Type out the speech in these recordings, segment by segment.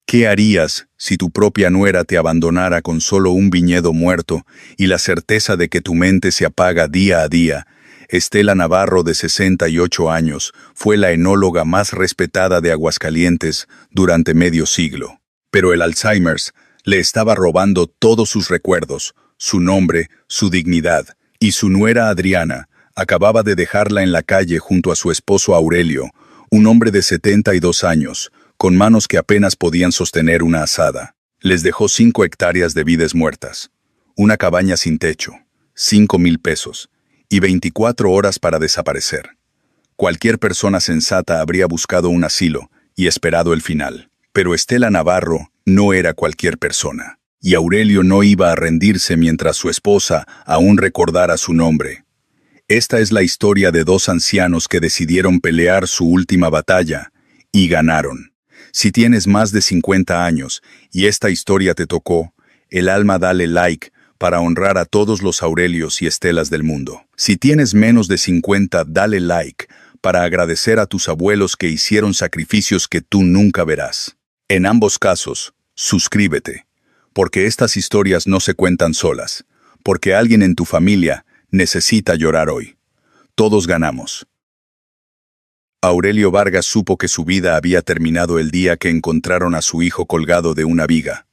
¿Qué harías si tu propia nuera te abandonara con solo un viñedo muerto y la certeza de que tu mente se apaga día a día? Estela Navarro, de 68 años, fue la enóloga más respetada de Aguascalientes durante medio siglo. Pero el Alzheimer's le estaba robando todos sus recuerdos, su nombre, su dignidad, y su nuera Adriana acababa de dejarla en la calle junto a su esposo Aurelio, un hombre de 72 años, con manos que apenas podían sostener una azada. Les dejó 5 hectáreas de vides muertas, una cabaña sin techo, 5,000 pesos, y 24 horas para desaparecer. Cualquier persona sensata habría buscado un asilo y esperado el final. Pero Estela Navarro no era cualquier persona, y Aurelio no iba a rendirse mientras su esposa aún recordara su nombre. Esta es la historia de 2 ancianos que decidieron pelear su última batalla, y ganaron. Si tienes más de 50 años y esta historia te tocó, el alma dale like para honrar a todos los Aurelios y Estelas del mundo. Si tienes menos de 50, dale like para agradecer a tus abuelos que hicieron sacrificios que tú nunca verás. En ambos casos, suscríbete, porque estas historias no se cuentan solas, porque alguien en tu familia necesita llorar hoy. Todos ganamos. Aurelio Vargas supo que su vida había terminado el día que encontraron a su hijo colgado de una viga.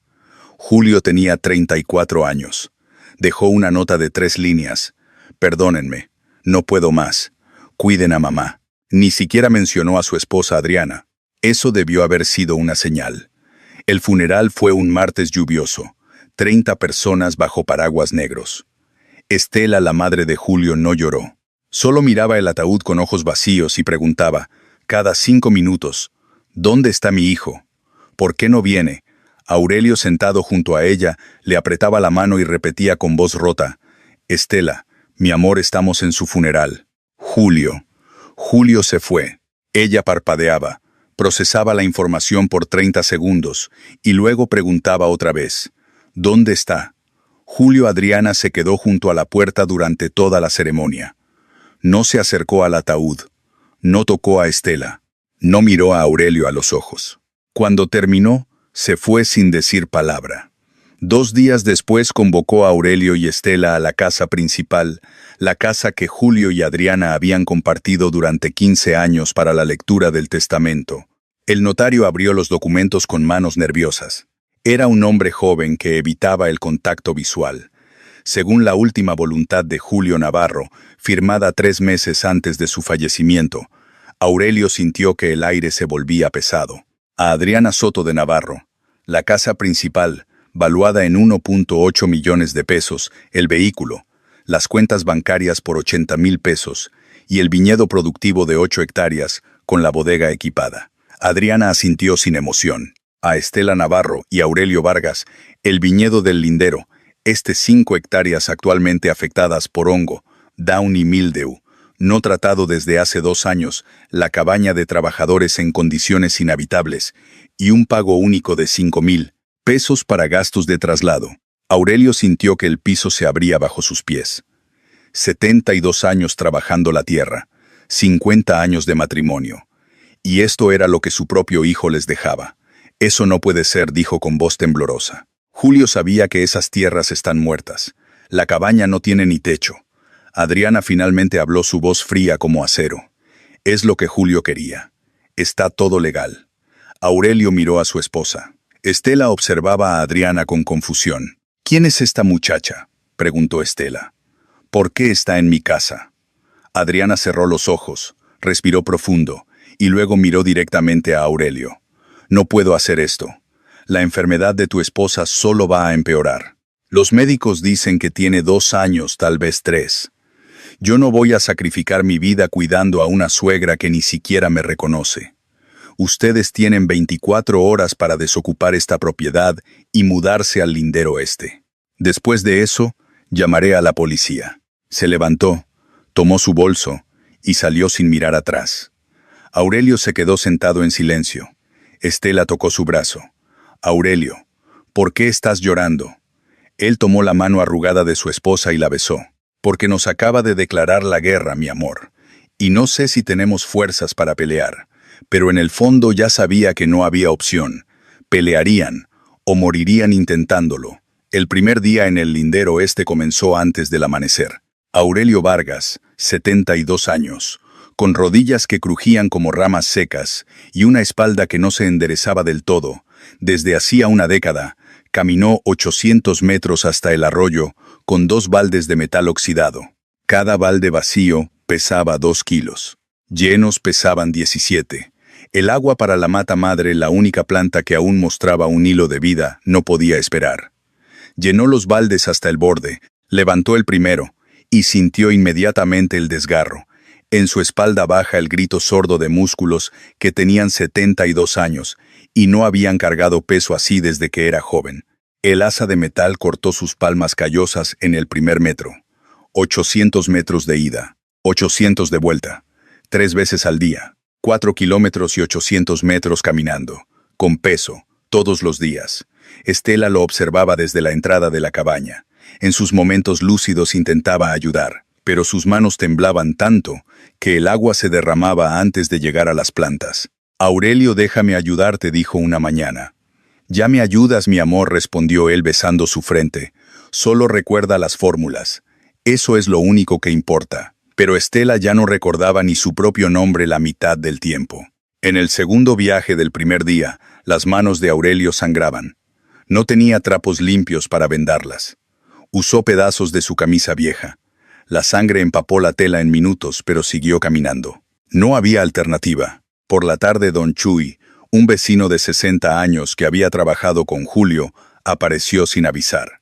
Julio tenía 34 años. Dejó una nota de 3 líneas. Perdónenme, no puedo más. Cuiden a mamá. Ni siquiera mencionó a su esposa Adriana. Eso debió haber sido una señal. El funeral fue un martes lluvioso. 30 personas bajo paraguas negros. Estela, la madre de Julio, no lloró. Solo miraba el ataúd con ojos vacíos y preguntaba, cada 5 minutos, ¿dónde está mi hijo? ¿Por qué no viene? Aurelio, sentado junto a ella, le apretaba la mano y repetía con voz rota, Estela, mi amor, estamos en su funeral. Julio. Julio se fue. Ella parpadeaba, procesaba la información por 30 segundos y luego preguntaba otra vez, ¿dónde está? Julio. Adriana se quedó junto a la puerta durante toda la ceremonia. No se acercó al ataúd, no tocó a Estela, no miró a Aurelio a los ojos. Cuando terminó, se fue sin decir palabra. 2 días después convocó a Aurelio y Estela a la casa principal, la casa que Julio y Adriana habían compartido durante 15 años para la lectura del testamento. El notario abrió los documentos con manos nerviosas. Era un hombre joven que evitaba el contacto visual. Según la última voluntad de Julio Navarro, firmada 3 meses antes de su fallecimiento, Aurelio sintió que el aire se volvía pesado. A Adriana Soto de Navarro, la casa principal, valuada en 1.8 millones de pesos, el vehículo, las cuentas bancarias por 80,000 pesos y el viñedo productivo de 8 hectáreas con la bodega equipada. Adriana asintió sin emoción. A Estela Navarro y Aurelio Vargas, el viñedo del Lindero, 5 hectáreas actualmente afectadas por hongo, down y mildew, no tratado desde hace 2 años, la cabaña de trabajadores en condiciones inhabitables y un pago único de 5,000 pesos para gastos de traslado. Aurelio sintió que el piso se abría bajo sus pies. 72 años trabajando la tierra, 50 años de matrimonio. Y esto era lo que su propio hijo les dejaba. Eso no puede ser, dijo con voz temblorosa. Julio sabía que esas tierras están muertas. La cabaña no tiene ni techo. Adriana finalmente habló, su voz fría como acero. Es lo que Julio quería. Está todo legal. Aurelio miró a su esposa. Estela observaba a Adriana con confusión. ¿Quién es esta muchacha?, preguntó Estela. ¿Por qué está en mi casa? Adriana cerró los ojos, respiró profundo y luego miró directamente a Aurelio. No puedo hacer esto. La enfermedad de tu esposa solo va a empeorar. Los médicos dicen que tiene 2 años, tal vez 3. Yo no voy a sacrificar mi vida cuidando a una suegra que ni siquiera me reconoce. Ustedes tienen 24 horas para desocupar esta propiedad y mudarse al Lindero Este. Después de eso, llamaré a la policía. Se levantó, tomó su bolso y salió sin mirar atrás. Aurelio se quedó sentado en silencio. Estela tocó su brazo. Aurelio, ¿por qué estás llorando? Él tomó la mano arrugada de su esposa y la besó. Porque nos acaba de declarar la guerra, mi amor. Y no sé si tenemos fuerzas para pelear, pero en el fondo ya sabía que no había opción. Pelearían, o morirían intentándolo. El primer día en el lindero comenzó antes del amanecer. Aurelio Vargas, 72 años, con rodillas que crujían como ramas secas y una espalda que no se enderezaba del todo, desde hacía una década, caminó 800 metros hasta el arroyo con 2 baldes de metal oxidado. Cada balde vacío pesaba 2 kilos. Llenos pesaban 17. El agua para la mata madre, la única planta que aún mostraba un hilo de vida, no podía esperar. Llenó los baldes hasta el borde, levantó el primero, y sintió inmediatamente el desgarro. En su espalda baja el grito sordo de músculos que tenían 72 años, y no habían cargado peso así desde que era joven. El asa de metal cortó sus palmas callosas en el primer metro. 800 metros de ida, 800 de vuelta, 3 veces al día, 4 kilómetros y 800 metros caminando, con peso, todos los días. Estela lo observaba desde la entrada de la cabaña. En sus momentos lúcidos intentaba ayudar, pero sus manos temblaban tanto que el agua se derramaba antes de llegar a las plantas. «Aurelio, déjame ayudarte», dijo una mañana. «Ya me ayudas, mi amor», respondió él besando su frente. «Solo recuerda las fórmulas. Eso es lo único que importa». Pero Estela ya no recordaba ni su propio nombre la mitad del tiempo. En el segundo viaje del primer día, las manos de Aurelio sangraban. No tenía trapos limpios para vendarlas. Usó pedazos de su camisa vieja. La sangre empapó la tela en minutos, pero siguió caminando. No había alternativa. Por la tarde, don Chuy, un vecino de 60 años que había trabajado con Julio, apareció sin avisar.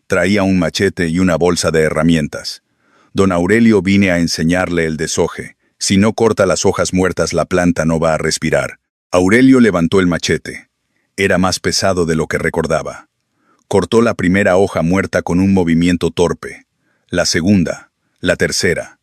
Traía un machete y una bolsa de herramientas. Don Aurelio, vine a enseñarle el deshoje. Si no corta las hojas muertas, la planta no va a respirar. Aurelio levantó el machete. Era más pesado de lo que recordaba. Cortó la primera hoja muerta con un movimiento torpe. La segunda, la tercera.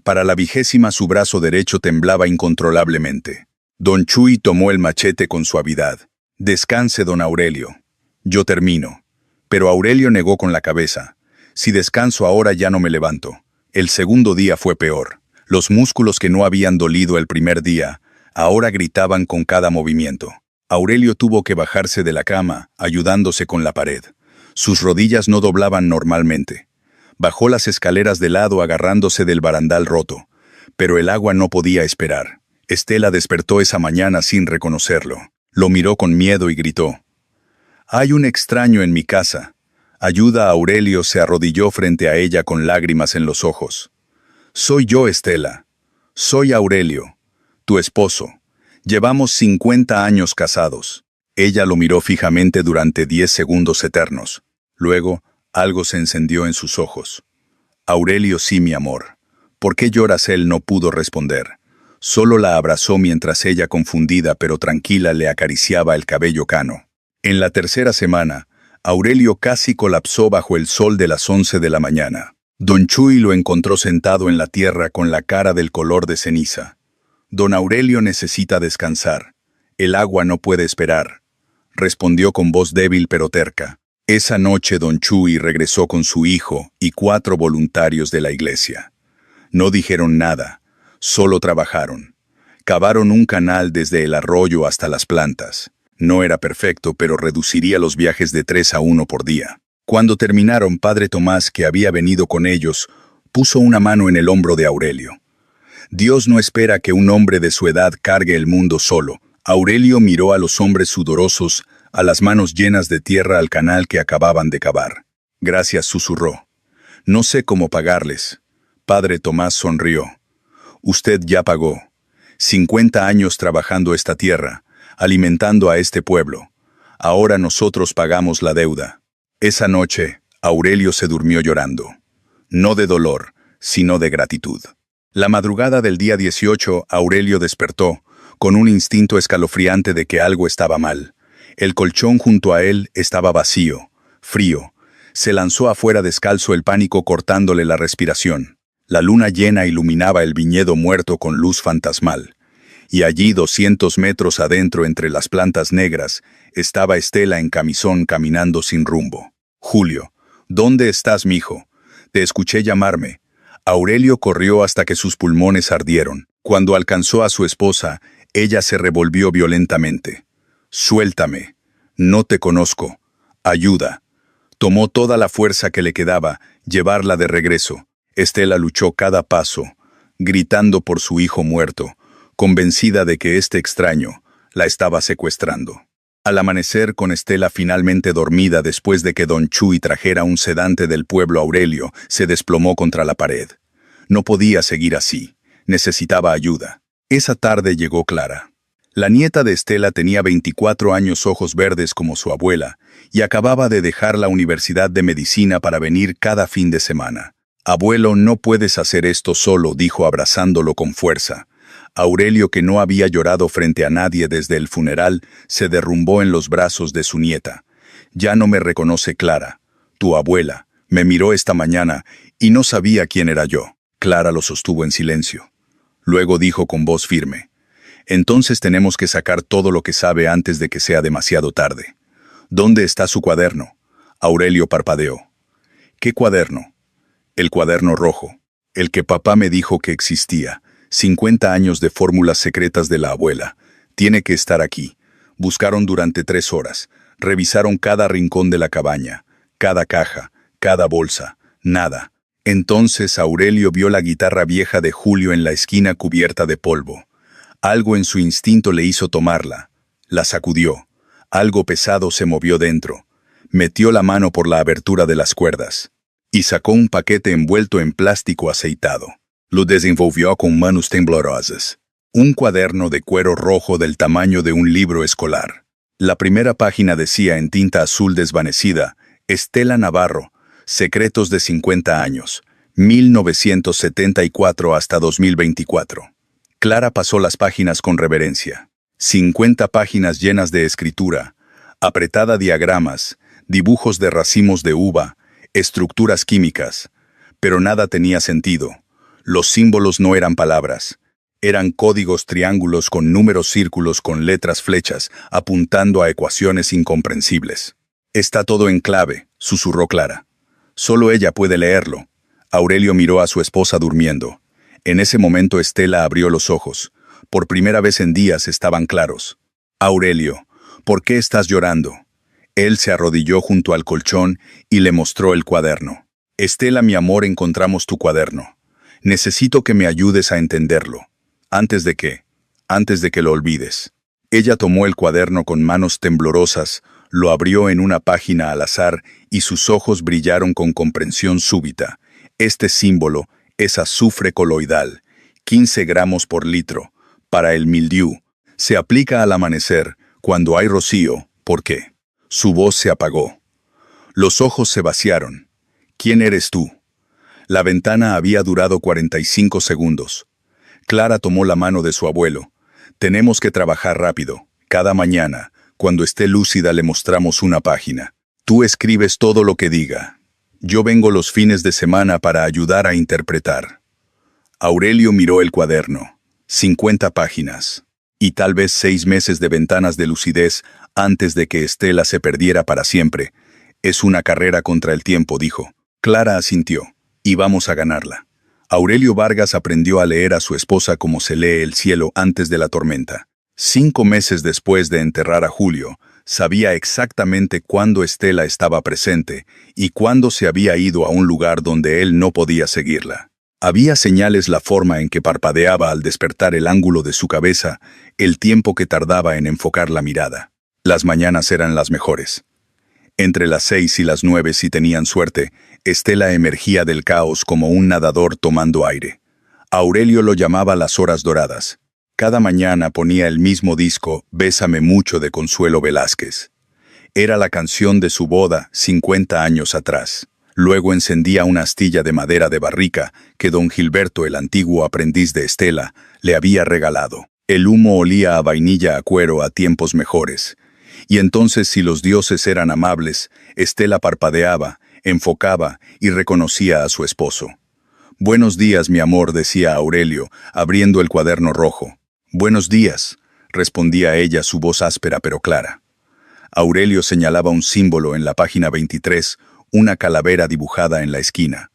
Para la 20ª su brazo derecho temblaba incontrolablemente. Don Chuy tomó el machete con suavidad. «Descanse, don Aurelio. Yo termino». Pero Aurelio negó con la cabeza. «Si descanso ahora ya no me levanto». El segundo día fue peor. Los músculos que no habían dolido el primer día, ahora gritaban con cada movimiento. Aurelio tuvo que bajarse de la cama, ayudándose con la pared. Sus rodillas no doblaban normalmente. Bajó las escaleras de lado agarrándose del barandal roto. Pero el agua no podía esperar. Estela despertó esa mañana sin reconocerlo. Lo miró con miedo y gritó: «Hay un extraño en mi casa. Ayuda». Aurelio se arrodilló frente a ella con lágrimas en los ojos. «Soy yo, Estela. Soy Aurelio, tu esposo. Llevamos 50 años casados». Ella lo miró fijamente durante 10 segundos eternos. Luego, algo se encendió en sus ojos. «Aurelio, sí, mi amor. ¿Por qué lloras?». Él no pudo responder. Solo la abrazó mientras ella, confundida pero tranquila, le acariciaba el cabello cano. En la tercera semana, Aurelio casi colapsó bajo el sol de las 11 de la mañana. Don Chuy lo encontró sentado en la tierra con la cara del color de ceniza. «Don Aurelio necesita descansar. El agua no puede esperar», respondió con voz débil pero terca. Esa noche don Chuy regresó con su hijo y 4 voluntarios de la iglesia. No dijeron nada, solo trabajaron. Cavaron un canal desde el arroyo hasta las plantas. No era perfecto, pero reduciría los viajes de 3 a 1 por día. Cuando terminaron, padre Tomás, que había venido con ellos, puso una mano en el hombro de Aurelio. «Dios no espera que un hombre de su edad cargue el mundo solo». Aurelio miró a los hombres sudorosos, a las manos llenas de tierra, al canal que acababan de cavar. «Gracias», susurró. «No sé cómo pagarles». Padre Tomás sonrió. «Usted ya pagó. 50 años trabajando esta tierra, alimentando a este pueblo. Ahora nosotros pagamos la deuda». Esa noche, Aurelio se durmió llorando. No de dolor, sino de gratitud. La madrugada del día 18, Aurelio despertó, con un instinto escalofriante de que algo estaba mal. El colchón junto a él estaba vacío, frío. Se lanzó afuera descalzo, el pánico cortándole la respiración. La luna llena iluminaba el viñedo muerto con luz fantasmal. Y allí, 200 metros adentro, entre las plantas negras, estaba Estela en camisón caminando sin rumbo. «Julio, ¿dónde estás, mijo? Te escuché llamarme». Aurelio corrió hasta que sus pulmones ardieron. Cuando alcanzó a su esposa, ella se revolvió violentamente. «Suéltame. No te conozco. Ayuda. Tomó toda la fuerza que le quedaba, llevarla de regreso. Estela luchó cada paso, gritando por su hijo muerto, convencida de que este extraño la estaba secuestrando. Al amanecer, con Estela finalmente dormida después de que don Chuy trajera un sedante del pueblo, Aurelio se desplomó contra la pared. No podía seguir así. Necesitaba ayuda. Esa tarde llegó Clara. La nieta de Estela tenía 24 años, ojos verdes como su abuela, y acababa de dejar la Universidad de Medicina para venir cada fin de semana. «Abuelo, no puedes hacer esto solo», dijo abrazándolo con fuerza. Aurelio, que no había llorado frente a nadie desde el funeral, se derrumbó en los brazos de su nieta. «Ya no me reconoce Clara. Tu abuela me miró esta mañana y no sabía quién era yo». Clara lo sostuvo en silencio. Luego dijo con voz firme: «Entonces tenemos que sacar todo lo que sabe antes de que sea demasiado tarde. ¿Dónde está su cuaderno?». Aurelio parpadeó. «¿Qué cuaderno?». «El cuaderno rojo. El que papá me dijo que existía. 50 años de fórmulas secretas de la abuela. Tiene que estar aquí». Buscaron durante 3 horas. Revisaron cada rincón de la cabaña, cada caja, cada bolsa. Nada. Entonces Aurelio vio la guitarra vieja de Julio en la esquina cubierta de polvo. Algo en su instinto le hizo tomarla. La sacudió. Algo pesado se movió dentro. Metió la mano por la abertura de las cuerdas y sacó un paquete envuelto en plástico aceitado. Lo desenvolvió con manos temblorosas. Un cuaderno de cuero rojo del tamaño de un libro escolar. La primera página decía en tinta azul desvanecida: «Estela Navarro, secretos de 50 años, 1974 hasta 2024». Clara pasó las páginas con reverencia. 50 páginas llenas de escritura, apretada diagramas, dibujos de racimos de uva, estructuras químicas. Pero nada tenía sentido. Los símbolos no eran palabras. Eran códigos, triángulos con números, círculos con letras, flechas, apuntando a ecuaciones incomprensibles. «Está todo en clave», susurró Clara. «Solo ella puede leerlo». Aurelio miró a su esposa durmiendo. En ese momento Estela abrió los ojos. Por primera vez en días estaban claros. «Aurelio, ¿por qué estás llorando?». Él se arrodilló junto al colchón y le mostró el cuaderno. «Estela, mi amor, encontramos tu cuaderno. Necesito que me ayudes a entenderlo. Antes de que lo olvides». Ella tomó el cuaderno con manos temblorosas, lo abrió en una página al azar y sus ojos brillaron con comprensión súbita. «Este símbolo es azufre coloidal, 15 gramos por litro. Para el mildiu. Se aplica al amanecer, cuando hay rocío». «¿Por qué?». Su voz se apagó. Los ojos se vaciaron. «¿Quién eres tú?». La ventana había durado 45 segundos. Clara tomó la mano de su abuelo. «Tenemos que trabajar rápido. Cada mañana, cuando esté lúcida, le mostramos una página. Tú escribes todo lo que diga. Yo vengo los fines de semana para ayudar a interpretar». Aurelio miró el cuaderno. 50 páginas. Y tal vez 6 meses de ventanas de lucidez antes de que Estela se perdiera para siempre. «Es una carrera contra el tiempo», dijo. Clara asintió. «Y vamos a ganarla». Aurelio Vargas aprendió a leer a su esposa como se lee el cielo antes de la tormenta. 5 meses después de enterrar a Julio, sabía exactamente cuándo Estela estaba presente y cuándo se había ido a un lugar donde él no podía seguirla. Había señales: la forma en que parpadeaba al despertar, el ángulo de su cabeza, el tiempo que tardaba en enfocar la mirada. Las mañanas eran las mejores. Entre las 6 y las 9, si tenían suerte, Estela emergía del caos como un nadador tomando aire. Aurelio lo llamaba las horas doradas. Cada mañana ponía el mismo disco, «Bésame mucho», de Consuelo Velázquez. Era la canción de su boda 50 años atrás. Luego encendía una astilla de madera de barrica que don Gilberto, el antiguo aprendiz de Estela, le había regalado. El humo olía a vainilla, a cuero, a tiempos mejores. Y entonces, si los dioses eran amables, Estela parpadeaba, enfocaba y reconocía a su esposo. «Buenos días, mi amor», decía Aurelio, abriendo el cuaderno rojo. «Buenos días», respondía ella, su voz áspera pero clara. Aurelio señalaba un símbolo en la página 23, una calavera dibujada en la esquina.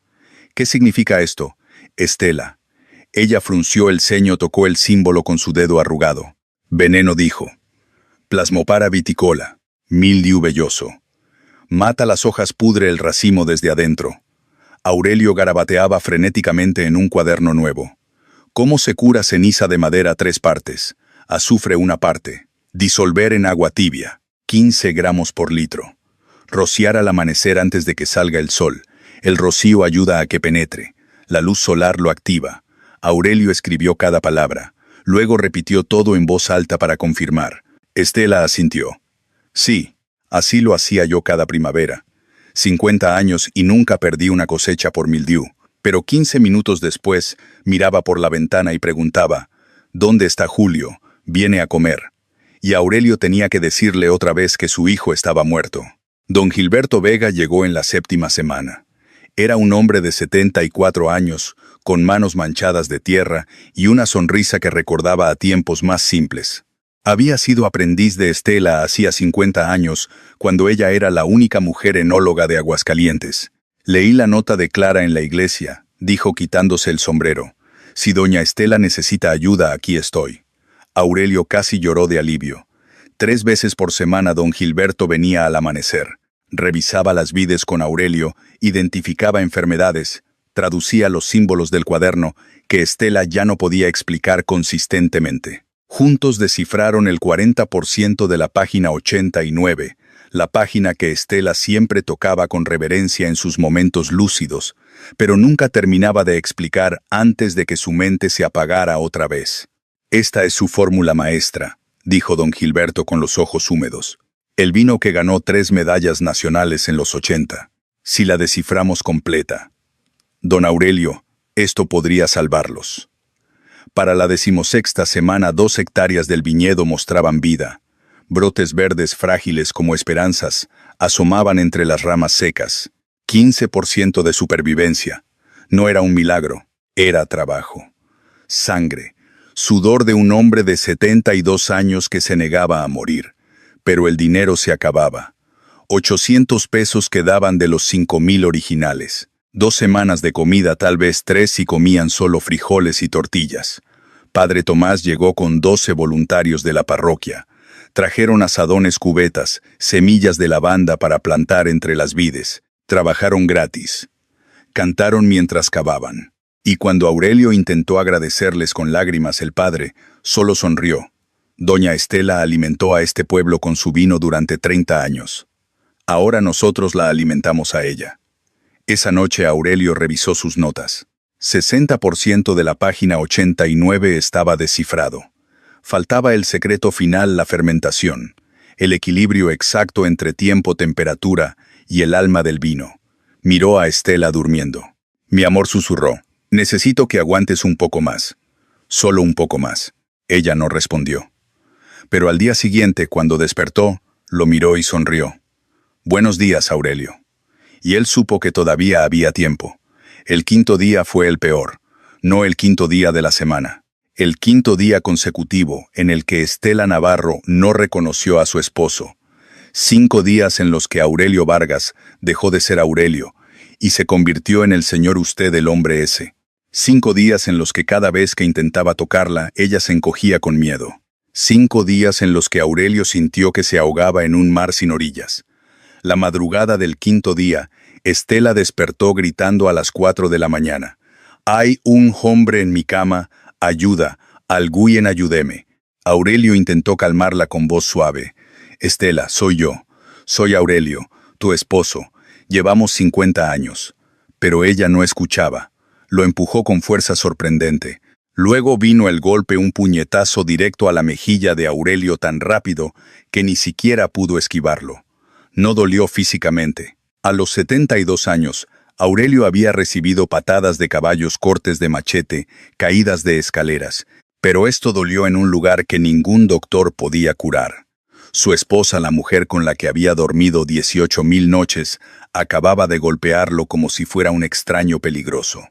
«¿Qué significa esto?». «Estela». Ella frunció el ceño, tocó el símbolo con su dedo arrugado. «Veneno», dijo. «Plasmopara viticola». Mildiu velloso. Mata las hojas, pudre el racimo desde adentro. Aurelio garabateaba frenéticamente en un cuaderno nuevo. ¿Cómo se cura ceniza de madera 3 partes? Azufre 1 parte. Disolver en agua tibia. 15 gramos por litro. Rociar al amanecer antes de que salga el sol. El rocío ayuda a que penetre. La luz solar lo activa. Aurelio escribió cada palabra. Luego repitió todo en voz alta para confirmar. Estela asintió. Sí, así lo hacía yo cada primavera. 50 años y nunca perdí una cosecha por mildiu. Pero 15 minutos después, miraba por la ventana y preguntaba, ¿dónde está Julio? Viene a comer. Y Aurelio tenía que decirle otra vez que su hijo estaba muerto. Don Gilberto Vega llegó en la 7ª semana. Era un hombre de 74 años, con manos manchadas de tierra y una sonrisa que recordaba a tiempos más simples. Había sido aprendiz de Estela hacía 50 años, cuando ella era la única mujer enóloga de Aguascalientes. Leí la nota de Clara en la iglesia, dijo quitándose el sombrero. Si doña Estela necesita ayuda, aquí estoy. Aurelio casi lloró de alivio. 3 veces por semana don Gilberto venía al amanecer. Revisaba las vides con Aurelio, identificaba enfermedades, traducía los símbolos del cuaderno que Estela ya no podía explicar consistentemente. Juntos descifraron el 40% de la página 89, la página que Estela siempre tocaba con reverencia en sus momentos lúcidos, pero nunca terminaba de explicar antes de que su mente se apagara otra vez. Esta es su fórmula maestra, dijo don Gilberto con los ojos húmedos. El vino que ganó 3 medallas nacionales en los 80. Si la desciframos completa. Don Aurelio, esto podría salvarlos. Para la 16ª semana 2 hectáreas del viñedo mostraban vida. Brotes verdes frágiles como esperanzas asomaban entre las ramas secas. 15% de supervivencia. No era un milagro, era trabajo. Sangre, sudor de un hombre de 72 años que se negaba a morir. Pero el dinero se acababa. 800 pesos quedaban de los 5,000 originales. 2 semanas de comida, tal vez 3 si comían solo frijoles y tortillas. Padre Tomás llegó con 12 voluntarios de la parroquia. Trajeron azadones, cubetas, semillas de lavanda para plantar entre las vides. Trabajaron gratis. Cantaron mientras cavaban. Y cuando Aurelio intentó agradecerles con lágrimas, el padre solo sonrió. Doña Estela alimentó a este pueblo con su vino durante 30 años. Ahora nosotros la alimentamos a ella. Esa noche Aurelio revisó sus notas. 60% de la página 89 estaba descifrado. Faltaba el secreto final, la fermentación, el equilibrio exacto entre tiempo, temperatura y el alma del vino. Miró a Estela durmiendo. Mi amor, susurró, necesito que aguantes un poco más. Solo un poco más. Ella no respondió. Pero al día siguiente, cuando despertó, lo miró y sonrió. Buenos días, Aurelio. Y él supo que todavía había tiempo. El 5.º día fue el peor, no el 5.º día de la semana. El 5.º día consecutivo en el que Estela Navarro no reconoció a su esposo. 5 días en los que Aurelio Vargas dejó de ser Aurelio y se convirtió en el señor usted, el hombre ese. 5 días en los que cada vez que intentaba tocarla, ella se encogía con miedo. 5 días en los que Aurelio sintió que se ahogaba en un mar sin orillas. La madrugada del 5.º día, Estela despertó gritando a las 4 de la mañana. «Hay un hombre en mi cama, ayuda, alguien ayúdeme». Aurelio intentó calmarla con voz suave. «Estela, soy yo. Soy Aurelio, tu esposo. Llevamos 50 años». Pero ella no escuchaba. Lo empujó con fuerza sorprendente. Luego vino el golpe, un puñetazo directo a la mejilla de Aurelio tan rápido que ni siquiera pudo esquivarlo. No dolió físicamente. A los 72 años, Aurelio había recibido patadas de caballos, cortes de machete, caídas de escaleras, pero esto dolió en un lugar que ningún doctor podía curar. Su esposa, la mujer con la que había dormido 18,000 noches, acababa de golpearlo como si fuera un extraño peligroso.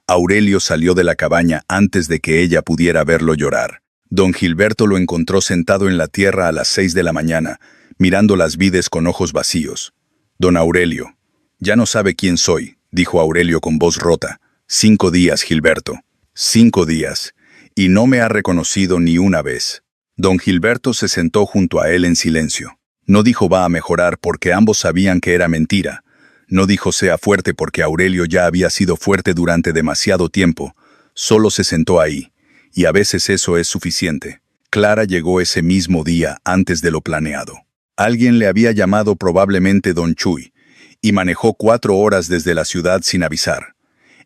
Aurelio salió de la cabaña antes de que ella pudiera verlo llorar. Don Gilberto lo encontró sentado en la tierra a las 6 de la mañana, mirando las vides con ojos vacíos. «Don Aurelio, ya no sabe quién soy», dijo Aurelio con voz rota. 5 días, Gilberto. 5 días. Y no me ha reconocido ni una vez. Don Gilberto se sentó junto a él en silencio. No dijo va a mejorar porque ambos sabían que era mentira. No dijo sea fuerte porque Aurelio ya había sido fuerte durante demasiado tiempo. Solo se sentó ahí. Y a veces eso es suficiente. Clara llegó ese mismo día antes de lo planeado. Alguien le había llamado probablemente Don Chuy, y manejó 4 horas desde la ciudad sin avisar.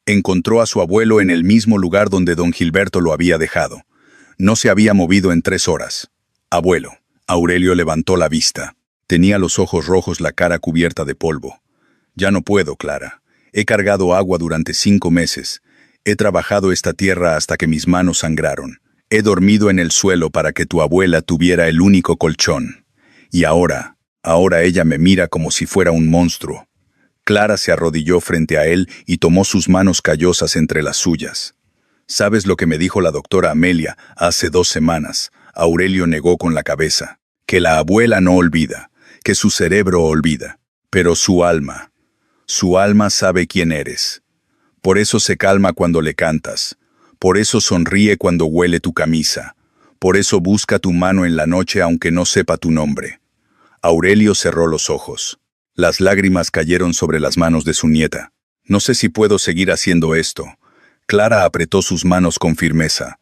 Encontró a su abuelo en el mismo lugar donde don Gilberto lo había dejado. No se había movido en 3 horas. Abuelo. Aurelio levantó la vista. Tenía los ojos rojos, la cara cubierta de polvo. Ya no puedo, Clara. He cargado agua durante 5 meses. He trabajado esta tierra hasta que mis manos sangraron. He dormido en el suelo para que tu abuela tuviera el único colchón. Y ahora ella me mira como si fuera un monstruo. Clara se arrodilló frente a él y tomó sus manos callosas entre las suyas. ¿Sabes lo que me dijo la doctora Amelia hace 2 semanas? Aurelio negó con la cabeza. Que la abuela no olvida, que su cerebro olvida, pero su alma sabe quién eres. Por eso se calma cuando le cantas, por eso sonríe cuando huele tu camisa, por eso busca tu mano en la noche aunque no sepa tu nombre. Aurelio cerró los ojos. Las lágrimas cayeron sobre las manos de su nieta. No sé si puedo seguir haciendo esto. Clara apretó sus manos con firmeza.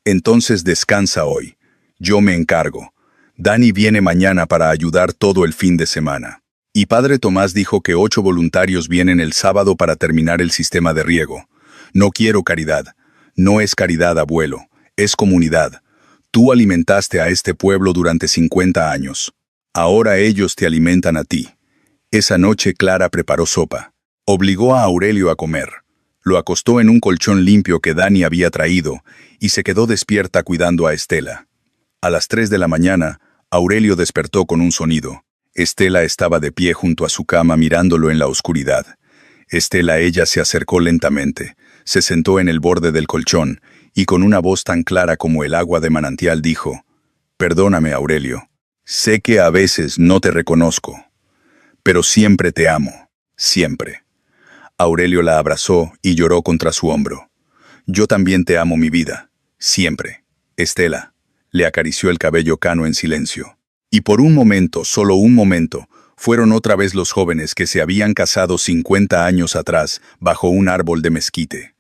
Entonces descansa hoy. Yo me encargo. Dani viene mañana para ayudar todo el fin de semana. Y Padre Tomás dijo que 8 voluntarios vienen el sábado para terminar el sistema de riego. No quiero caridad. No es caridad, abuelo. Es comunidad. Tú alimentaste a este pueblo durante 50 años. Ahora ellos te alimentan a ti. Esa noche Clara preparó sopa. Obligó a Aurelio a comer. Lo acostó en un colchón limpio que Dani había traído y se quedó despierta cuidando a Estela. A las 3 de la mañana, Aurelio despertó con un sonido. Estela estaba de pie junto a su cama mirándolo en la oscuridad. Ella se acercó lentamente, se sentó en el borde del colchón y con una voz tan clara como el agua de manantial dijo: «Perdóname, Aurelio. Sé que a veces no te reconozco, pero siempre te amo, siempre». Aurelio la abrazó y lloró contra su hombro. «Yo también te amo, mi vida, siempre. Estela». Le acarició el cabello cano en silencio. Y por un momento, solo un momento, fueron otra vez los jóvenes que se habían casado 50 años atrás bajo un árbol de mezquite.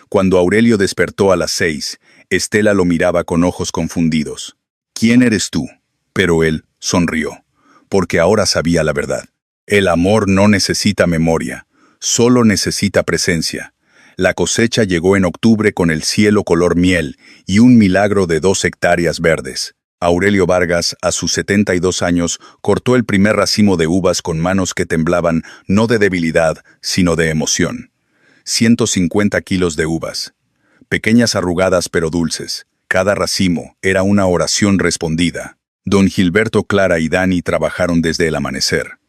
Cuando Aurelio despertó a las 6, Estela lo miraba con ojos confundidos. «¿Quién eres tú?». Pero él sonrió, porque ahora sabía la verdad. El amor no necesita memoria, solo necesita presencia. La cosecha llegó en octubre con el cielo color miel y un milagro de 2 hectáreas verdes. Aurelio Vargas, a sus 72 años, cortó el primer racimo de uvas con manos que temblaban no de debilidad, sino de emoción. 150 kilos de uvas. Pequeñas arrugadas pero dulces. Cada racimo era una oración respondida. Don Gilberto, Clara y Dani trabajaron desde el amanecer.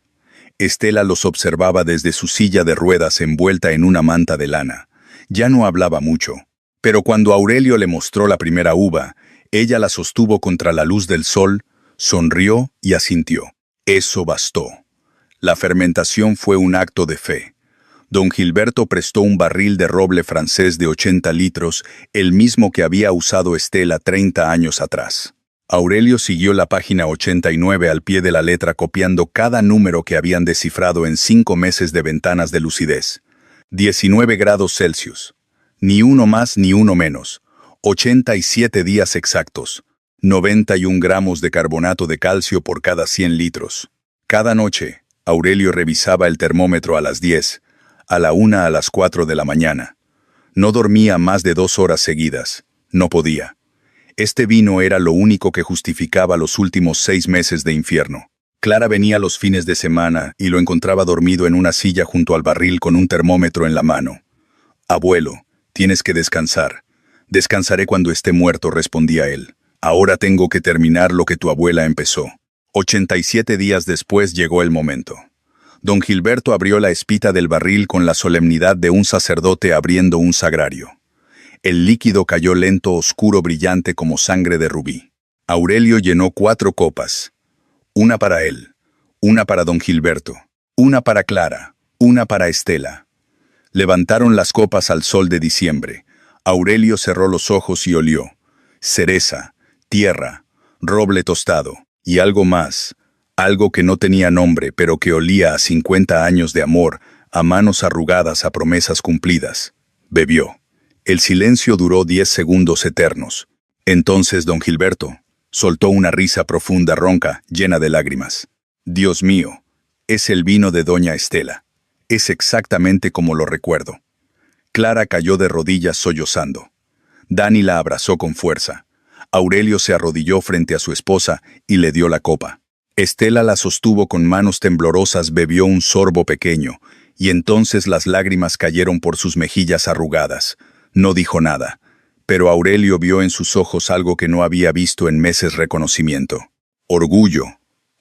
Estela los observaba desde su silla de ruedas envuelta en una manta de lana. Ya no hablaba mucho, pero cuando Aurelio le mostró la primera uva, ella la sostuvo contra la luz del sol, sonrió y asintió. Eso bastó. La fermentación fue un acto de fe. Don Gilberto prestó un barril de roble francés de 80 litros, el mismo que había usado Estela 30 años atrás. Aurelio siguió la página 89 al pie de la letra copiando cada número que habían descifrado en 5 meses de ventanas de lucidez. 19 grados Celsius. Ni uno más ni uno menos. 87 días exactos. 91 gramos de carbonato de calcio por cada 100 litros. Cada noche, Aurelio revisaba el termómetro a las 10, a la 1, a las 4 de la mañana. No dormía más de 2 horas seguidas. No podía. Este vino era lo único que justificaba los últimos 6 meses de infierno. Clara venía los fines de semana y lo encontraba dormido en una silla junto al barril con un termómetro en la mano. «Abuelo, tienes que descansar». «Descansaré cuando esté muerto», respondía él. «Ahora tengo que terminar lo que tu abuela empezó». 87 días después llegó el momento. Don Gilberto abrió la espita del barril con la solemnidad de un sacerdote abriendo un sagrario. El líquido cayó lento, oscuro, brillante como sangre de rubí. Aurelio llenó 4 copas. Una para él, una para don Gilberto, una para Clara, una para Estela. Levantaron las copas al sol de diciembre. Aurelio cerró los ojos y olió. Cereza, tierra, roble tostado y algo más Algo que no tenía nombre, pero que olía a 50 años de amor, a manos arrugadas, a promesas cumplidas. Bebió. El silencio duró 10 segundos eternos. Entonces don Gilberto soltó una risa profunda, ronca, llena de lágrimas. Dios mío, es el vino de doña Estela. Es exactamente como lo recuerdo. Clara cayó de rodillas sollozando. Dani la abrazó con fuerza. Aurelio se arrodilló frente a su esposa y le dio la copa. Estela la sostuvo con manos temblorosas, bebió un sorbo pequeño, y entonces las lágrimas cayeron por sus mejillas arrugadas. No dijo nada, pero Aurelio vio en sus ojos algo que no había visto en meses: reconocimiento. Orgullo.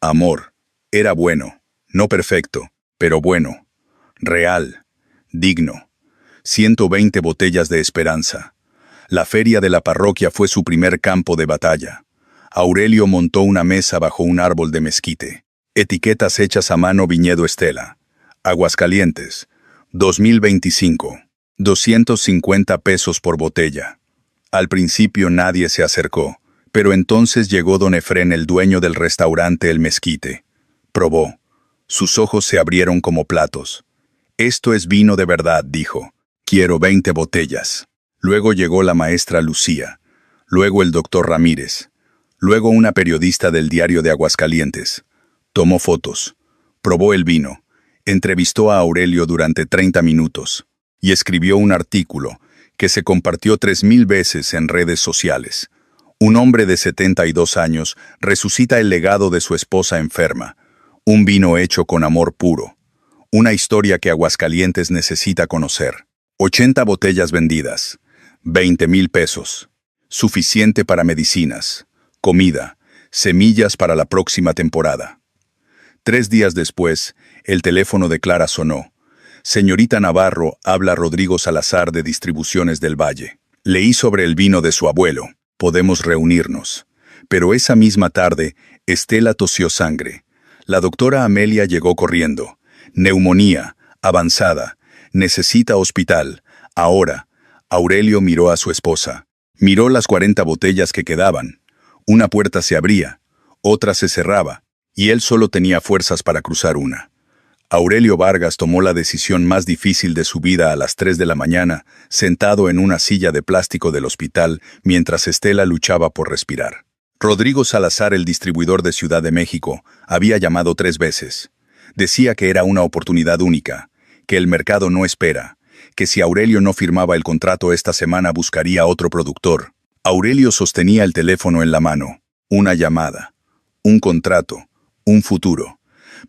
Amor. Era bueno. No perfecto, pero bueno. Real. Digno. 120 botellas de esperanza. La feria de la parroquia fue su primer campo de batalla. Aurelio montó una mesa bajo un árbol de mezquite. Etiquetas hechas a mano: Viñedo Estela. Aguascalientes. 2025. 250 pesos por botella. Al principio nadie se acercó, pero entonces llegó don Efrén, el dueño del restaurante El Mezquite. Probó. Sus ojos se abrieron como platos. Esto es vino de verdad, dijo. Quiero 20 botellas. Luego llegó la maestra Lucía. Luego el doctor Ramírez. Luego una periodista del diario de Aguascalientes. Tomó fotos. Probó el vino. Entrevistó a Aurelio durante 30 minutos. Y escribió un artículo que se compartió 3000 veces en redes sociales. Un hombre de 72 años resucita el legado de su esposa enferma. Un vino hecho con amor puro. Una historia que Aguascalientes necesita conocer. 80 botellas vendidas. 20,000 pesos. Suficiente para medicinas, comida, semillas para la próxima temporada. 3 días después, el teléfono de Clara sonó. Señorita Navarro, habla Rodrigo Salazar de Distribuciones del Valle. Leí sobre el vino de su abuelo. Podemos reunirnos. Pero esa misma tarde, Estela tosió sangre. La doctora Amelia llegó corriendo. Neumonía, avanzada. Necesita hospital. Ahora. Aurelio miró a su esposa. Miró las 40 botellas que quedaban. Una puerta se abría, otra se cerraba, y él solo tenía fuerzas para cruzar una. Aurelio Vargas tomó la decisión más difícil de su vida a las 3 de la mañana, sentado en una silla de plástico del hospital, mientras Estela luchaba por respirar. Rodrigo Salazar, el distribuidor de Ciudad de México, había llamado 3 veces. Decía que era una oportunidad única, que el mercado no espera, que si Aurelio no firmaba el contrato esta semana buscaría otro productor. Aurelio sostenía el teléfono en la mano. Una llamada, un contrato, un futuro.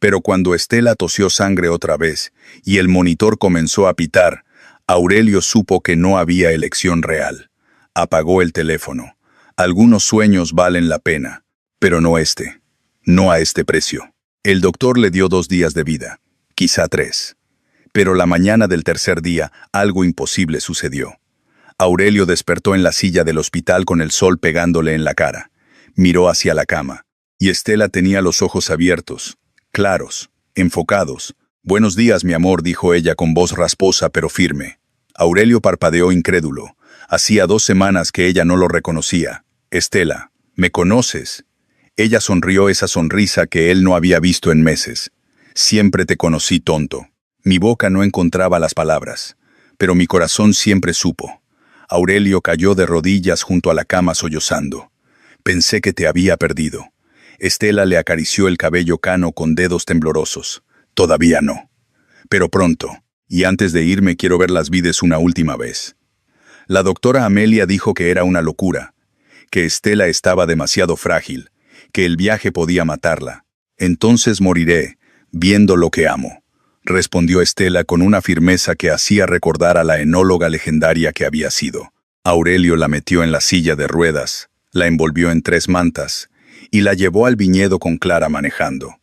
Pero cuando Estela tosió sangre otra vez y el monitor comenzó a pitar, Aurelio supo que no había elección real. Apagó el teléfono. Algunos sueños valen la pena, pero no este. No a este precio. El doctor le dio 2 días de vida, quizá 3. Pero la mañana del tercer día, algo imposible sucedió. Aurelio despertó en la silla del hospital con el sol pegándole en la cara. Miró hacia la cama, y Estela tenía los ojos abiertos, claros, enfocados. «Buenos días, mi amor», dijo ella con voz rasposa pero firme. Aurelio parpadeó incrédulo. Hacía 2 semanas que ella no lo reconocía. «Estela, ¿me conoces?» Ella sonrió, esa sonrisa que él no había visto en meses. «Siempre te conocí, tonto». Mi boca no encontraba las palabras, pero mi corazón siempre supo. Aurelio cayó de rodillas junto a la cama sollozando. «Pensé que te había perdido». Estela le acarició el cabello cano con dedos temblorosos. «Todavía no. Pero pronto, y antes de irme quiero ver las vides una última vez». La doctora Amelia dijo que era una locura, que Estela estaba demasiado frágil, que el viaje podía matarla. «Entonces moriré, viendo lo que amo», respondió Estela con una firmeza que hacía recordar a la enóloga legendaria que había sido. Aurelio la metió en la silla de ruedas, la envolvió en 3 mantas y la llevó al viñedo con Clara manejando.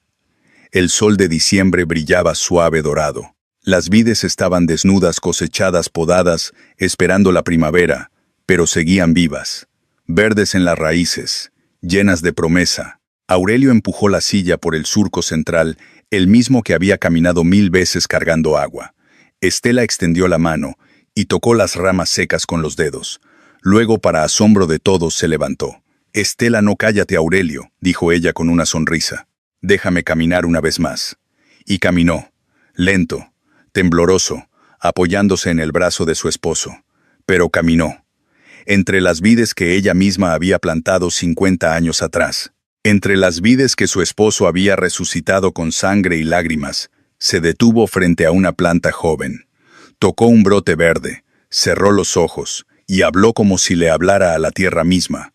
El sol de diciembre brillaba suave dorado. Las vides estaban desnudas, cosechadas, podadas, esperando la primavera, pero seguían vivas, verdes en las raíces, llenas de promesa. Aurelio empujó la silla por el surco central, el mismo que había caminado 1000 veces cargando agua. Estela extendió la mano y tocó las ramas secas con los dedos. Luego, para asombro de todos, se levantó. «Estela, no, cállate, Aurelio», dijo ella con una sonrisa. Déjame caminar una vez más. Y caminó, lento, tembloroso, apoyándose en el brazo de su esposo. Pero caminó. Entre las vides que ella misma había plantado 50 años atrás. Entre las vides que su esposo había resucitado con sangre y lágrimas, se detuvo frente a una planta joven. Tocó un brote verde, cerró los ojos y habló como si le hablara a la tierra misma.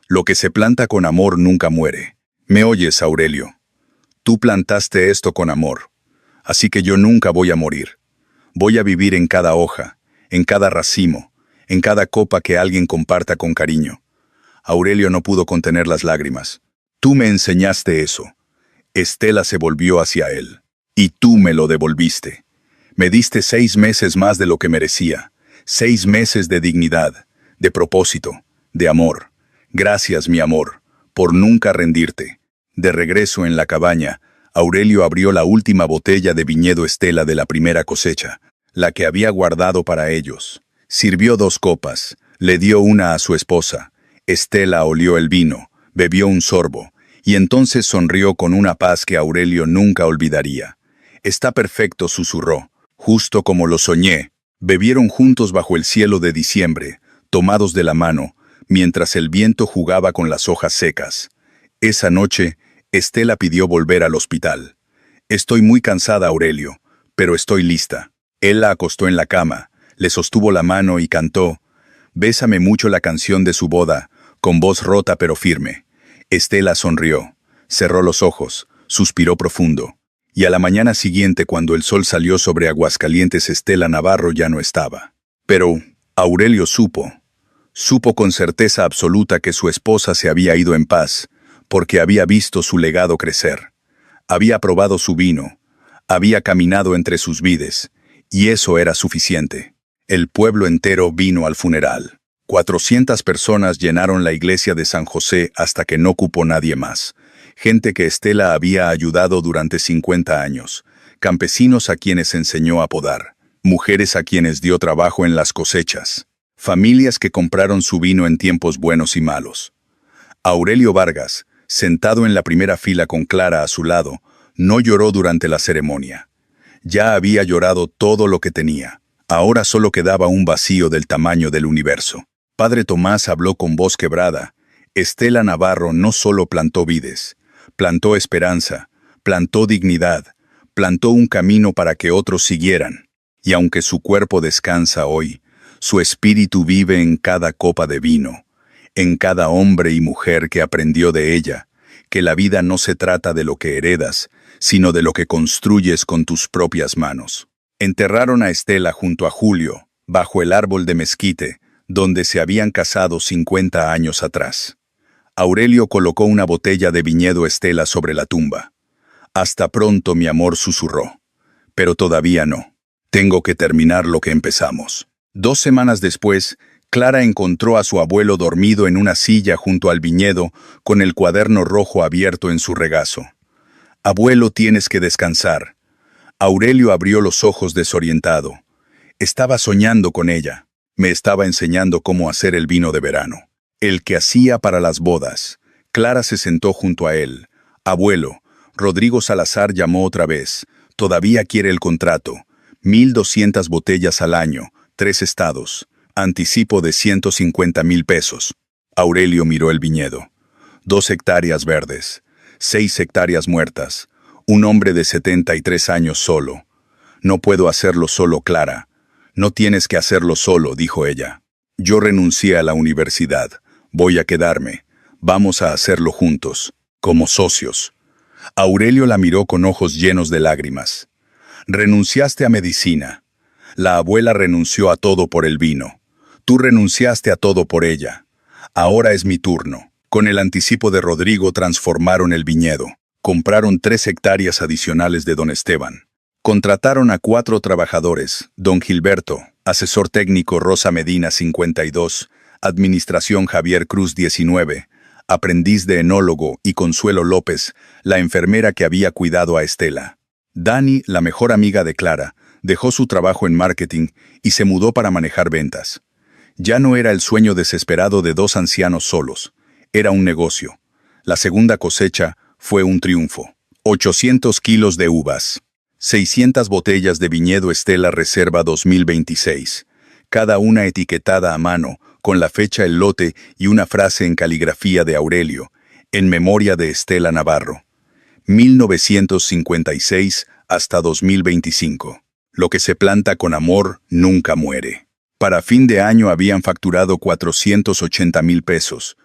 Lo que se planta con amor nunca muere. ¿Me oyes, Aurelio? Tú plantaste esto con amor, así que yo nunca voy a morir. Voy a vivir en cada hoja, en cada racimo, en cada copa que alguien comparta con cariño. Aurelio no pudo contener las lágrimas. Tú me enseñaste eso. Estela se volvió hacia él. Y tú me lo devolviste. Me diste 6 meses más de lo que merecía. 6 meses de dignidad, de propósito, de amor. Gracias, mi amor, por nunca rendirte. De regreso en la cabaña, Aurelio abrió la última botella de viñedo Estela de la primera cosecha, la que había guardado para ellos. Sirvió 2 copas, le dio una a su esposa. Estela olió el vino, bebió un sorbo, y entonces sonrió con una paz que Aurelio nunca olvidaría. Está perfecto, susurró, justo como lo soñé. Bebieron juntos bajo el cielo de diciembre, tomados de la mano, mientras el viento jugaba con las hojas secas. Esa noche, Estela pidió volver al hospital. Estoy muy cansada, Aurelio, pero estoy lista. Él la acostó en la cama, le sostuvo la mano y cantó, Bésame mucho, la canción de su boda, con voz rota pero firme. Estela sonrió, cerró los ojos, suspiró profundo. Y a la mañana siguiente, cuando el sol salió sobre Aguascalientes, Estela Navarro ya no estaba. Pero Aurelio supo con certeza absoluta que su esposa se había ido en paz, porque había visto su legado crecer. Había probado su vino, había caminado entre sus vides, y eso era suficiente. El pueblo entero vino al funeral. 400 personas llenaron la iglesia de San José hasta que no cupo nadie más. Gente que Estela había ayudado durante 50 años, campesinos a quienes enseñó a podar, mujeres a quienes dio trabajo en las cosechas, familias que compraron su vino en tiempos buenos y malos. Aurelio Vargas, sentado en la primera fila con Clara a su lado, no lloró durante la ceremonia. Ya había llorado todo lo que tenía. Ahora solo quedaba un vacío del tamaño del universo. Padre Tomás habló con voz quebrada. Estela Navarro no solo plantó vides, plantó esperanza, plantó dignidad, plantó un camino para que otros siguieran. Y aunque su cuerpo descansa hoy, su espíritu vive en cada copa de vino, en cada hombre y mujer que aprendió de ella, que la vida no se trata de lo que heredas, sino de lo que construyes con tus propias manos. Enterraron a Estela junto a Julio, bajo el árbol de mezquite, donde se habían casado 50 años atrás. Aurelio colocó una botella de viñedo Estela sobre la tumba. Hasta pronto, mi amor, susurró. Pero todavía no. Tengo que terminar lo que empezamos. 2 semanas después, Clara encontró a su abuelo dormido en una silla junto al viñedo, con el cuaderno rojo abierto en su regazo. Abuelo, tienes que descansar. Aurelio abrió los ojos desorientado. Estaba soñando con ella. Me estaba enseñando cómo hacer el vino de verano, el que hacía para las bodas. Clara se sentó junto a él. Abuelo, Rodrigo Salazar llamó otra vez. Todavía quiere el contrato. 1,200 botellas al año, 3 estados. Anticipo de 150,000 pesos. Aurelio miró el viñedo. 2 hectáreas verdes, 6 hectáreas muertas. Un hombre de 73 años solo. No puedo hacerlo solo, Clara. No tienes que hacerlo solo, dijo ella. Yo renuncié a la universidad. Voy a quedarme. Vamos a hacerlo juntos, como socios. Aurelio la miró con ojos llenos de lágrimas. Renunciaste a medicina. La abuela renunció a todo por el vino. Tú renunciaste a todo por ella. Ahora es mi turno. Con el anticipo de Rodrigo transformaron el viñedo. Compraron 3 hectáreas adicionales de don Esteban. Contrataron a 4 trabajadores, don Gilberto, asesor técnico Rosa Medina 52, administración Javier Cruz 19, aprendiz de enólogo y Consuelo López, la enfermera que había cuidado a Estela. Dani, la mejor amiga de Clara, dejó su trabajo en marketing y se mudó para manejar ventas. Ya no era el sueño desesperado de 2 ancianos solos, era un negocio. La segunda cosecha fue un triunfo. 800 kilos de uvas. 600 botellas de viñedo Estela Reserva 2026. Cada una etiquetada a mano, con la fecha, el lote y una frase en caligrafía de Aurelio, en memoria de Estela Navarro. 1956 hasta 2025. Lo que se planta con amor nunca muere. Para fin de año habían facturado 480,000 pesos.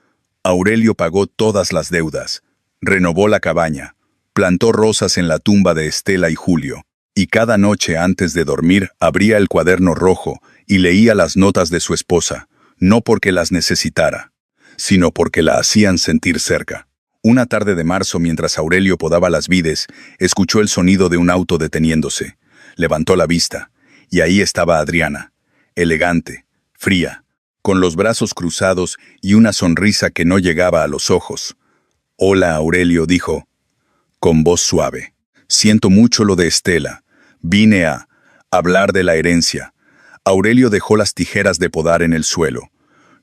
Aurelio pagó todas las deudas, renovó la cabaña, plantó rosas en la tumba de Estela y Julio, y cada noche antes de dormir abría el cuaderno rojo y leía las notas de su esposa, no porque las necesitara, sino porque la hacían sentir cerca. Una tarde de marzo, mientras Aurelio podaba las vides, escuchó el sonido de un auto deteniéndose. Levantó la vista, y ahí estaba Adriana, elegante, fría, con los brazos cruzados y una sonrisa que no llegaba a los ojos. «Hola, Aurelio», dijo, con voz suave. «Siento mucho lo de Estela. Vine a hablar de la herencia». Aurelio dejó las tijeras de podar en el suelo.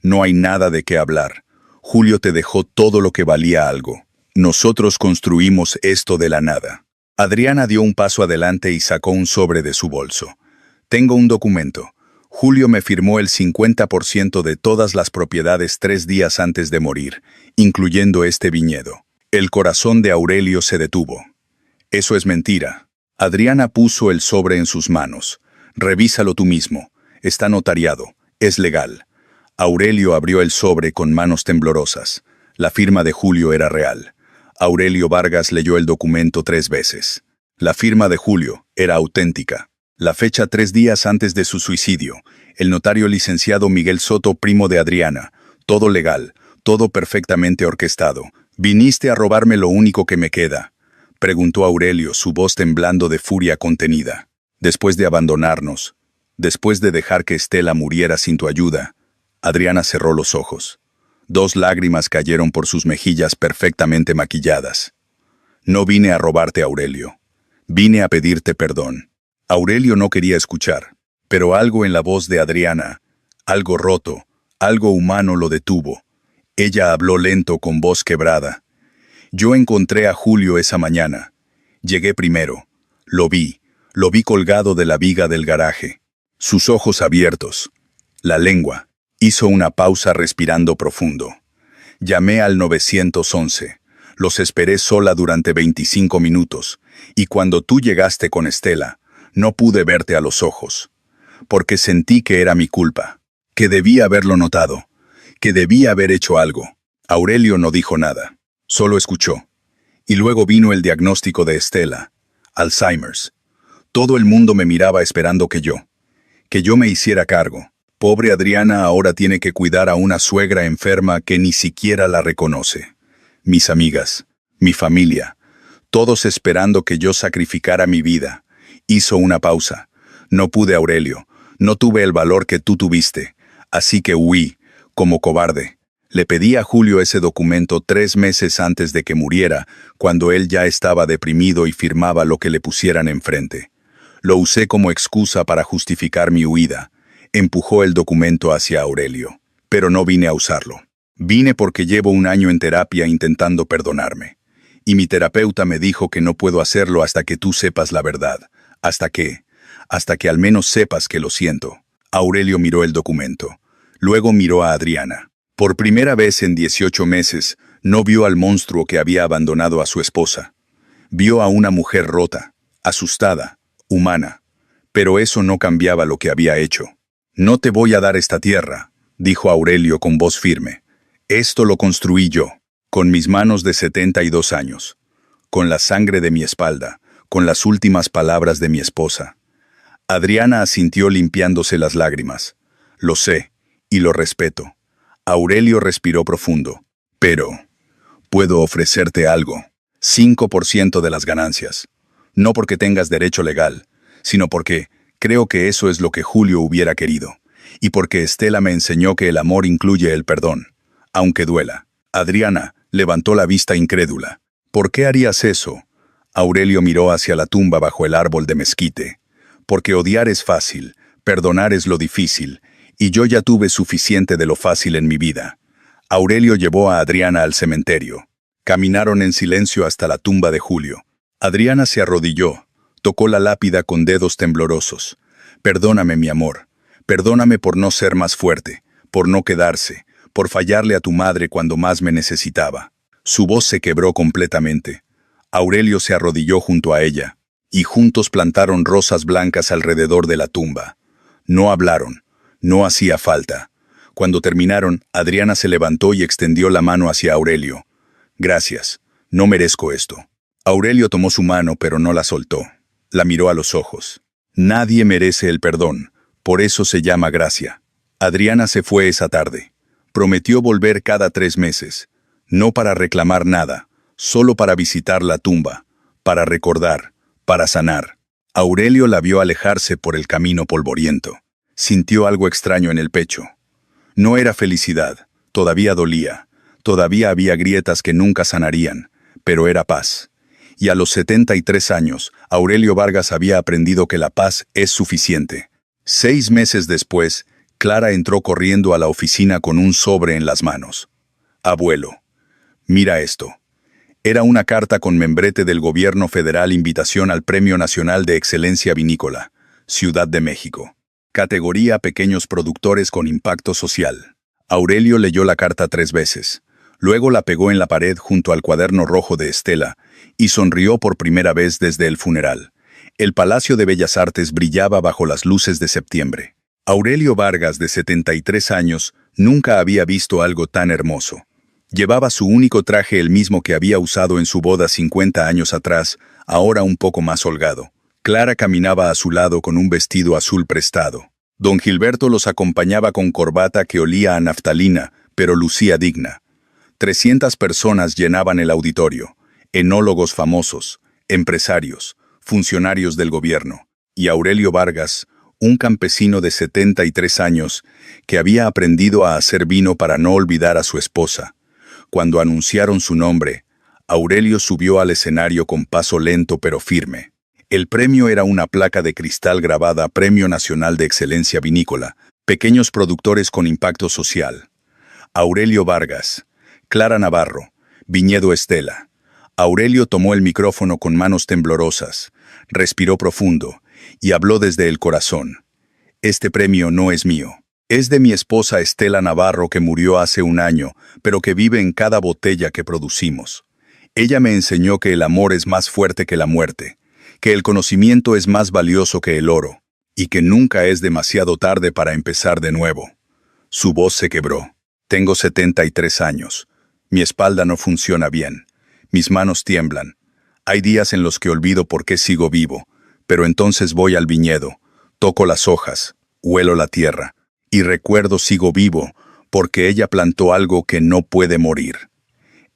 «No hay nada de qué hablar. Julio te dejó todo lo que valía algo. Nosotros construimos esto de la nada». Adriana dio un paso adelante y sacó un sobre de su bolso. «Tengo un documento. Julio me firmó el 50% de todas las propiedades 3 días antes de morir, incluyendo este viñedo». El corazón de Aurelio se detuvo. «Eso es mentira». Adriana puso el sobre en sus manos. «Revísalo tú mismo. Está notariado. Es legal». Aurelio abrió el sobre con manos temblorosas. La firma de Julio era real. Aurelio Vargas leyó el documento 3 veces. La firma de Julio era auténtica. La fecha 3 días antes de su suicidio. El notario licenciado Miguel Soto, primo de Adriana. Todo legal, todo perfectamente orquestado. «¿Viniste a robarme lo único que me queda?», preguntó Aurelio, su voz temblando de furia contenida. «Después de abandonarnos, después de dejar que Estela muriera sin tu ayuda». Adriana cerró los ojos. 2 lágrimas cayeron por sus mejillas perfectamente maquilladas. «No vine a robarte, Aurelio. Vine a pedirte perdón». Aurelio no quería escuchar, pero algo en la voz de Adriana, algo roto, algo humano lo detuvo. Ella habló lento, con voz quebrada. «Yo encontré a Julio esa mañana. Llegué primero. Lo vi colgado de la viga del garaje. Sus ojos abiertos. La lengua». Hizo una pausa respirando profundo. «Llamé al 911. Los esperé sola durante 25 minutos. Y cuando tú llegaste con Estela, no pude verte a los ojos. Porque sentí que era mi culpa. Que debía haberlo notado. Que debía haber hecho algo». Aurelio no dijo nada. Solo escuchó. Y luego vino el diagnóstico de Estela. Alzheimer's. Todo el mundo me miraba esperando que yo me hiciera cargo. Pobre Adriana ahora tiene que cuidar a una suegra enferma que ni siquiera la reconoce. Mis amigas, mi familia, todos esperando que yo sacrificara mi vida. Hizo una pausa. «No pude, Aurelio. No tuve el valor que tú tuviste. Así que huí, como cobarde. Le pedí a Julio ese documento 3 meses antes de que muriera, cuando él ya estaba deprimido y firmaba lo que le pusieran enfrente. Lo usé como excusa para justificar mi huida». Empujó el documento hacia Aurelio. «Pero no vine a usarlo. Vine porque llevo 1 año en terapia intentando perdonarme. Y mi terapeuta me dijo que no puedo hacerlo hasta que tú sepas la verdad. Hasta que al menos sepas que lo siento». Aurelio miró el documento. Luego miró a Adriana. Por primera vez en 18 meses, no vio al monstruo que había abandonado a su esposa. Vio a una mujer rota, asustada, humana. Pero eso no cambiaba lo que había hecho. «No te voy a dar esta tierra», dijo Aurelio con voz firme. «Esto lo construí yo, con mis manos de 72 años, con la sangre de mi espalda, con las últimas palabras de mi esposa». Adriana asintió limpiándose las lágrimas. «Lo sé, y lo respeto». Aurelio respiró profundo. «Pero puedo ofrecerte algo. 5% de las ganancias. No porque tengas derecho legal, sino porque creo que eso es lo que Julio hubiera querido. Y porque Estela me enseñó que el amor incluye el perdón, aunque duela». Adriana levantó la vista incrédula. «¿Por qué harías eso?». Aurelio miró hacia la tumba bajo el árbol de mezquite. «Porque odiar es fácil, perdonar es lo difícil, y yo ya tuve suficiente de lo fácil en mi vida». Aurelio llevó a Adriana al cementerio. Caminaron en silencio hasta la tumba de Julio. Adriana se arrodilló, tocó la lápida con dedos temblorosos. Perdóname, mi amor. Perdóname por no ser más fuerte, por no quedarse, por fallarle a tu madre cuando más me necesitaba. Su voz se quebró completamente. Aurelio se arrodilló junto a ella, y juntos plantaron rosas blancas alrededor de la tumba. No hablaron, no hacía falta. Cuando terminaron, Adriana se levantó y extendió la mano hacia Aurelio. Gracias, no merezco esto. Aurelio tomó su mano, pero no la soltó. La miró a los ojos. Nadie merece el perdón, por eso se llama gracia. Adriana se fue esa tarde. Prometió volver cada 3 meses, no para reclamar nada, solo para visitar la tumba, para recordar, para sanar. Aurelio la vio alejarse por el camino polvoriento. Sintió algo extraño en el pecho. No era felicidad, todavía dolía, todavía había grietas que nunca sanarían, pero era paz. Y a los 73 años, Aurelio Vargas había aprendido que la paz es suficiente. 6 meses después, Clara entró corriendo a la oficina con un sobre en las manos. Abuelo, mira esto. Era una carta con membrete del gobierno federal, invitación al Premio Nacional de Excelencia Vinícola, Ciudad de México. Categoría Pequeños Productores con Impacto Social. Aurelio leyó la carta 3 veces. Luego la pegó en la pared junto al cuaderno rojo de Estela y sonrió por primera vez desde el funeral. El Palacio de Bellas Artes brillaba bajo las luces de septiembre. Aurelio Vargas, de 73 años, nunca había visto algo tan hermoso. Llevaba su único traje, el mismo que había usado en su boda 50 años atrás, ahora un poco más holgado. Clara caminaba a su lado con un vestido azul prestado. Don Gilberto los acompañaba con corbata que olía a naftalina, pero lucía digna. 300 personas llenaban el auditorio, enólogos famosos, empresarios, funcionarios del gobierno, y Aurelio Vargas, un campesino de 73 años, que había aprendido a hacer vino para no olvidar a su esposa. Cuando anunciaron su nombre, Aurelio subió al escenario con paso lento pero firme. El premio era una placa de cristal grabada Premio Nacional de Excelencia Vinícola, Pequeños Productores con Impacto Social. Aurelio Vargas, Clara Navarro, Viñedo Estela. Aurelio tomó el micrófono con manos temblorosas, respiró profundo y habló desde el corazón. Este premio no es mío. Es de mi esposa Estela Navarro, que murió hace 1 año, pero que vive en cada botella que producimos. Ella me enseñó que el amor es más fuerte que la muerte, que el conocimiento es más valioso que el oro, y que nunca es demasiado tarde para empezar de nuevo. Su voz se quebró. Tengo 73 años. Mi espalda no funciona bien. Mis manos tiemblan. Hay días en los que olvido por qué sigo vivo, pero entonces voy al viñedo, toco las hojas, huelo la tierra, y recuerdo sigo vivo porque ella plantó algo que no puede morir.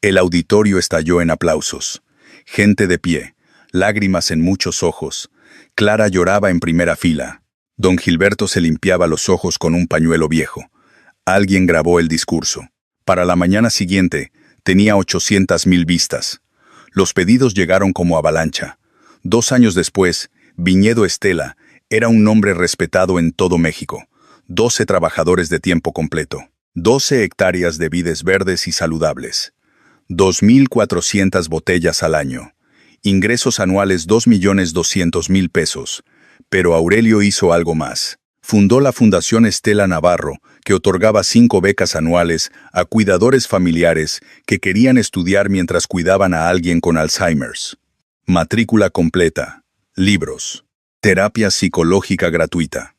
El auditorio estalló en aplausos. Gente de pie, lágrimas en muchos ojos. Clara lloraba en primera fila. Don Gilberto se limpiaba los ojos con un pañuelo viejo. Alguien grabó el discurso. Para la mañana siguiente, tenía 800,000 vistas. Los pedidos llegaron como avalancha. 2 años después, Viñedo Estela era un nombre respetado en todo México. 12 trabajadores de tiempo completo. 12 hectáreas de vides verdes y saludables. 2,400 botellas al año. Ingresos anuales 2,200,000 pesos. Pero Aurelio hizo algo más. Fundó la Fundación Estela Navarro, que otorgaba 5 becas anuales a cuidadores familiares que querían estudiar mientras cuidaban a alguien con Alzheimer's. Matrícula completa. Libros. Terapia psicológica gratuita.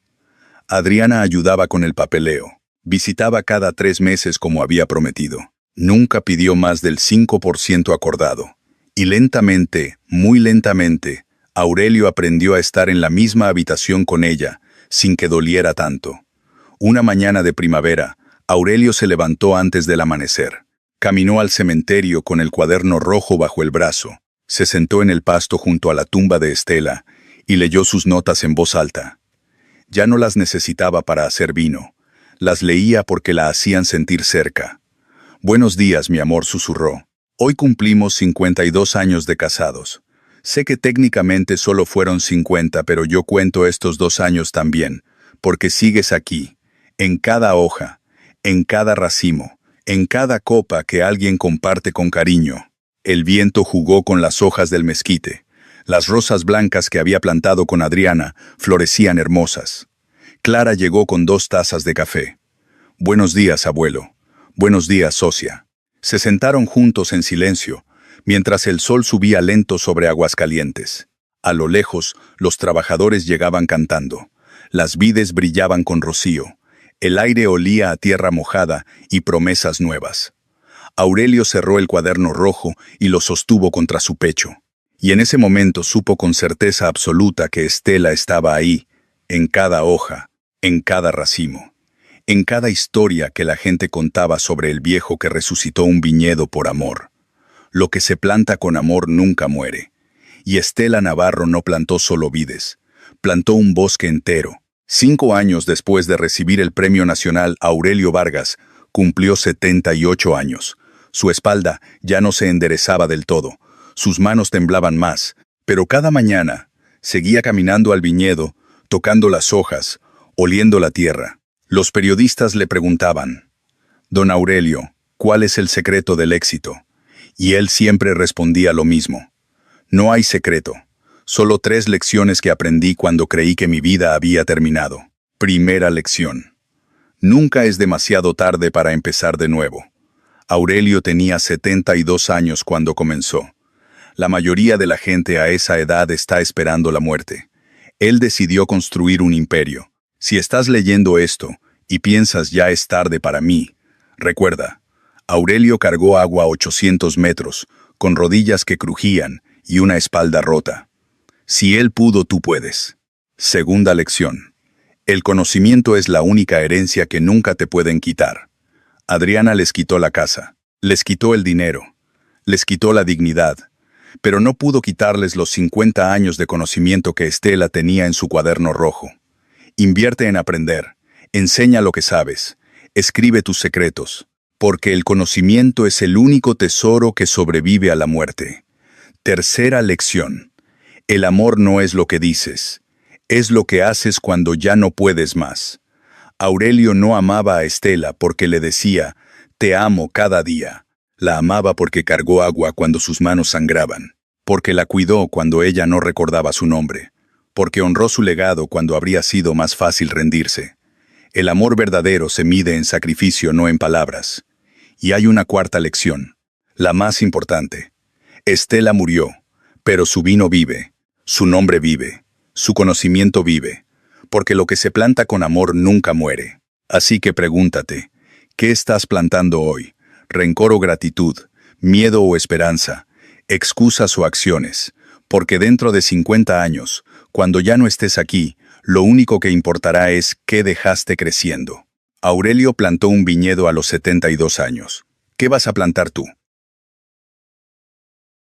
Adriana ayudaba con el papeleo. Visitaba cada 3 meses como había prometido. Nunca pidió más del 5% acordado. Y lentamente, muy lentamente, Aurelio aprendió a estar en la misma habitación con ella, sin que doliera tanto. Una mañana de primavera, Aurelio se levantó antes del amanecer. Caminó al cementerio con el cuaderno rojo bajo el brazo. Se sentó en el pasto junto a la tumba de Estela y leyó sus notas en voz alta. Ya no las necesitaba para hacer vino. Las leía porque la hacían sentir cerca. «Buenos días, mi amor», susurró. «Hoy cumplimos 52 años de casados. Sé que técnicamente solo fueron 50, pero yo cuento estos 2 años también, porque sigues aquí, en cada hoja, en cada racimo, en cada copa que alguien comparte con cariño». El viento jugó con las hojas del mezquite. Las rosas blancas que había plantado con Adriana florecían hermosas. Clara llegó con 2 tazas de café. «Buenos días, abuelo. Buenos días, socia». Se sentaron juntos en silencio, mientras el sol subía lento sobre Aguascalientes. A lo lejos, los trabajadores llegaban cantando. Las vides brillaban con rocío. El aire olía a tierra mojada y promesas nuevas. Aurelio cerró el cuaderno rojo y lo sostuvo contra su pecho. Y en ese momento supo con certeza absoluta que Estela estaba ahí, en cada hoja, en cada racimo, en cada historia que la gente contaba sobre el viejo que resucitó un viñedo por amor. Lo que se planta con amor nunca muere. Y Estela Navarro no plantó solo vides, plantó un bosque entero. 5 años después de recibir el Premio Nacional Aurelio Vargas, cumplió 78 años. Su espalda ya no se enderezaba del todo, sus manos temblaban más, pero cada mañana seguía caminando al viñedo, tocando las hojas, oliendo la tierra. Los periodistas le preguntaban: «Don Aurelio, ¿cuál es el secreto del éxito?». Y él siempre respondía lo mismo: «No hay secreto. Solo 3 lecciones que aprendí cuando creí que mi vida había terminado». Primera lección: nunca es demasiado tarde para empezar de nuevo. Aurelio tenía 72 años cuando comenzó. La mayoría de la gente a esa edad está esperando la muerte. Él decidió construir un imperio. Si estás leyendo esto y piensas ya es tarde para mí, recuerda, Aurelio cargó agua a 800 metros, con rodillas que crujían y una espalda rota. Si él pudo, tú puedes. Segunda lección: el conocimiento es la única herencia que nunca te pueden quitar. Adriana les quitó la casa, les quitó el dinero, les quitó la dignidad, pero no pudo quitarles los 50 años de conocimiento que Estela tenía en su cuaderno rojo. Invierte en aprender, enseña lo que sabes, escribe tus secretos, porque el conocimiento es el único tesoro que sobrevive a la muerte. Tercera lección: el amor no es lo que dices, es lo que haces cuando ya no puedes más. Aurelio no amaba a Estela porque le decía «te amo» cada día. La amaba porque cargó agua cuando sus manos sangraban, porque la cuidó cuando ella no recordaba su nombre, porque honró su legado cuando habría sido más fácil rendirse. El amor verdadero se mide en sacrificio, no en palabras. Y hay una cuarta lección, la más importante. Estela murió, pero su vino vive, su nombre vive, su conocimiento vive, porque lo que se planta con amor nunca muere. Así que pregúntate, ¿qué estás plantando hoy? ¿Rencor o gratitud? ¿Miedo o esperanza? ¿Excusas o acciones? Porque dentro de 50 años, cuando ya no estés aquí, lo único que importará es qué dejaste creciendo. Aurelio plantó un viñedo a los 72 años. ¿Qué vas a plantar tú?